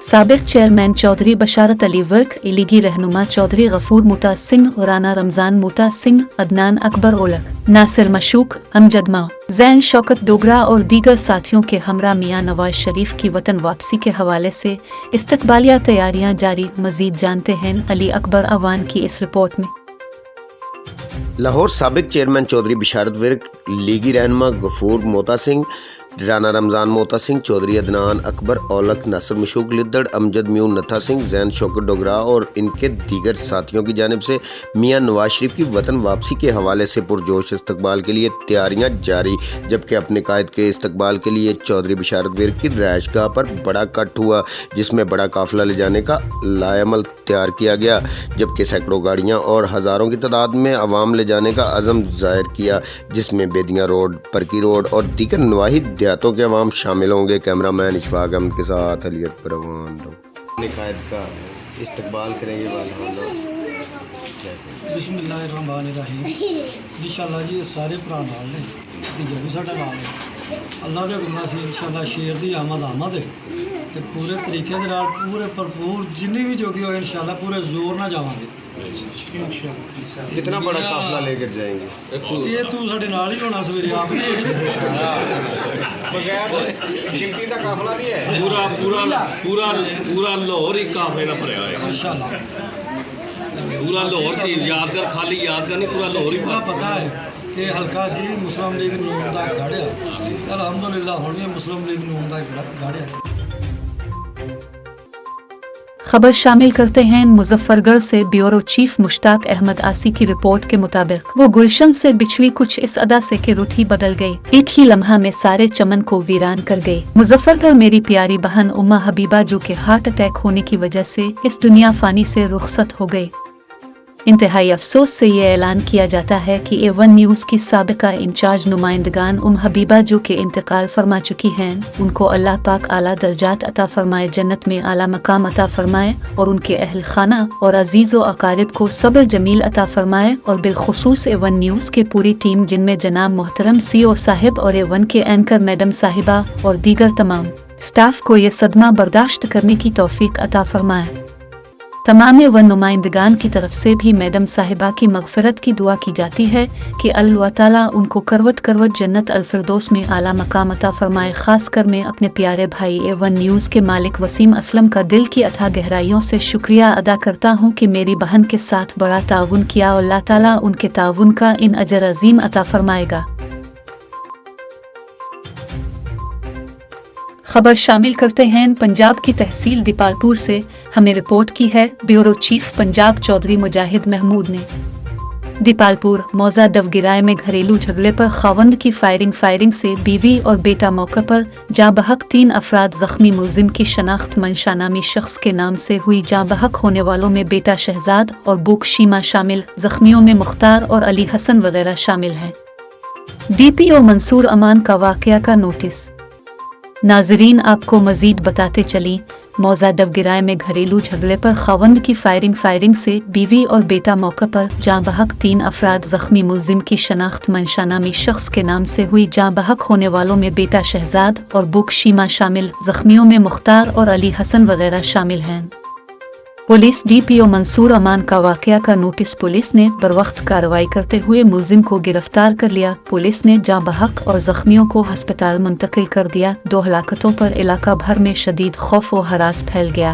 साबिक चेयरमैन चौधरी बशारत अली वर्क, लीगी रहनुमा चौधरी गफूर मुता सिंह, राना रमजान मुता सिंह, अदनान अकबर ओलक, नासिर मशूक, अमजद माओ, जैन शौकत डोगरा और दीगर साथियों के हमरा मियां नवाज शरीफ की वतन वापसी के हवाले से इस्तकबालिया तैयारियां जारी। मजीद जानते हैं अली अकबर अवान की इस रिपोर्ट में। लाहौर साबिक चेयरमैन चौधरी बशारत वर्क, लीगी रहनुमा गफूर मोता सिंह, राना रमजान मोता सिंह, चौधरी अदनान अकबर औलक, नासिर मशूक लिद्दड़, अमजद म्यून नथा सिंह, जैन शौकत डोगरा और इनके दीगर साथियों की जानिब से मियां नवाज शरीफ की वतन वापसी के हवाले से पुरजोश इस्तकबाल के लिए तैयारियां जारी। जबकि अपने कायद के इस्तकबाल के लिए चौधरी बशारत वर्क की रहायशगाह पर बड़ा कट हुआ, जिसमें बड़ा काफिला ले जाने का लाएमल तैयार किया गया। जबकि सैकड़ों गाड़ियाँ और हज़ारों की तादाद में अवाम ले जाने का अज़म ज़ाहिर किया, जिसमें बेदियाँ रोड, परकी रोड और दीगर नवाही देहातों के अवाम शामिल होंगे। कैमरामैन इशफाक अहमद के साथ अली अकबर अवान। कायद का इस्तकबाल करेंगे बिस्मिल्लाहिर्रहमानिर्रहीम। इंशाअल्लाह जी सारे भरा नाल ने, भतीजा भी साडा नाल है। अल्लाह के गुना से इंशाअल्लाह शेर दी आमद है ते पूरे तरीके दे नाल पूरे भरपूर जिन्नी भी जोगी हो इंशाअल्लाह पूरे जोर ना जावांगे। कितना बड़ा काफिला लेकर जाएंगे? ये तू साडे नाल ही होना सवेरे आप बगैर गिनती का काफिला नहीं है, पूरा पूरा पूरा पूरा लाहौर ही काफिले ना भरया है इंशाअल्लाह। पूरा लाहौर से यादगार, खाली यादगार नहीं, पूरा लाहौर ही पता है कि हल्का की मुस्लिम लीग नून का गढ़ है। अलहमदुलिल्लाह हुण भी मुस्लिम लीग नून का गढ़ है। खबर शामिल करते हैं मुजफ्फरगढ़ से। ब्यूरो चीफ मुश्ताक अहमद आसी की रिपोर्ट के मुताबिक वो गुलशन से बिछड़ी कुछ इस अदा से कि रुत ही बदल गई, एक ही लम्हा में सारे चमन को वीरान कर गई। मुजफ्फरगढ़ मेरी प्यारी बहन उम्मा हबीबा जो कि हार्ट अटैक होने की वजह से इस दुनिया फानी से रुखसत हो गई। इंतहाई अफसोस से ये ऐलान किया जाता है कि A1 न्यूज़ की साबिका इंचार्ज नुमाइंदगान हबीबा जो कि इंतकाल फरमा चुकी हैं, उनको अल्लाह पाक आला दर्जात अता फरमाए, जन्नत में आला मकाम अता फरमाए और उनके अहल खाना और अजीज़ व अकारिब को सब्र जमील अता फरमाए। और बिलखुसूस A1 न्यूज़ के पूरी टीम जिनमें जनाब मोहतरम CO साहिब और A1 के एंकर मैडम साहिबा और दीगर तमाम स्टाफ को ये सदमा बर्दाश्त करने की तौफीक अता फरमाए। तमाम A1 नुमाइंदगान की तरफ से भी मैडम साहिबा की मगफिरत की दुआ की जाती है कि अल्लाह ताला उनको करवट करवट जन्नत अल-फिरदौस में आला मकाम अता फरमाए। खास कर मैं अपने प्यारे भाई A1 न्यूज़ के मालिक वसीम असलम का दिल की अथाह गहराइयों से शुक्रिया अदा करता हूँ कि मेरी बहन के साथ बड़ा ताउन किया और अल्लाह ताला उनके ताउन का इन अजर अजीम अता फरमाएगा। खबर शामिल करते हैं पंजाब की तहसील दीपालपुर से। हमें रिपोर्ट की है ब्यूरो चीफ पंजाब चौधरी मुजाहिद महमूद ने। दीपालपुर मौजा दवगिराए में घरेलू झगड़े पर खावंद की फायरिंग से बीवी और बेटा मौके पर जाँ बहक, 3 अफराद जख्मी। मुलजिम की शनाख्त मंशा नामी शख्स के नाम से हुई। जाँ बहक होने वालों में बेटा शहजाद और बुक शीमा शामिल, जख्मियों में मुख्तार और अली हसन वगैरह शामिल हैं। DPO मंसूर अमान का वाकया का नोटिस। नाजरीन आपको मजीद बताते चली, मौजा दवगिराए में घरेलू झगड़े पर खावंद की फायरिंग से बीवी और बेटा मौके पर जाँ बहक, 3 अफराद जख्मी। मुलजिम की शनाख्त मंशा नामी शख्स के नाम से हुई। जाँ बहक होने वालों में बेटा शहजाद और बुक शीमा शामिल, जख्मियों में मुख्तार और अली हसन वगैरह शामिल हैं। पुलिस DPO मंसूर अमान का वाकया का नोटिस। पुलिस ने बरवक्त कार्रवाई करते हुए मुलजिम को गिरफ्तार कर लिया। पुलिस ने जाँ बहक और जख्मियों को अस्पताल मुंतकिल कर दिया। 2 हलाकतों पर इलाका भर में शदीद खौफ व हरास फैल गया।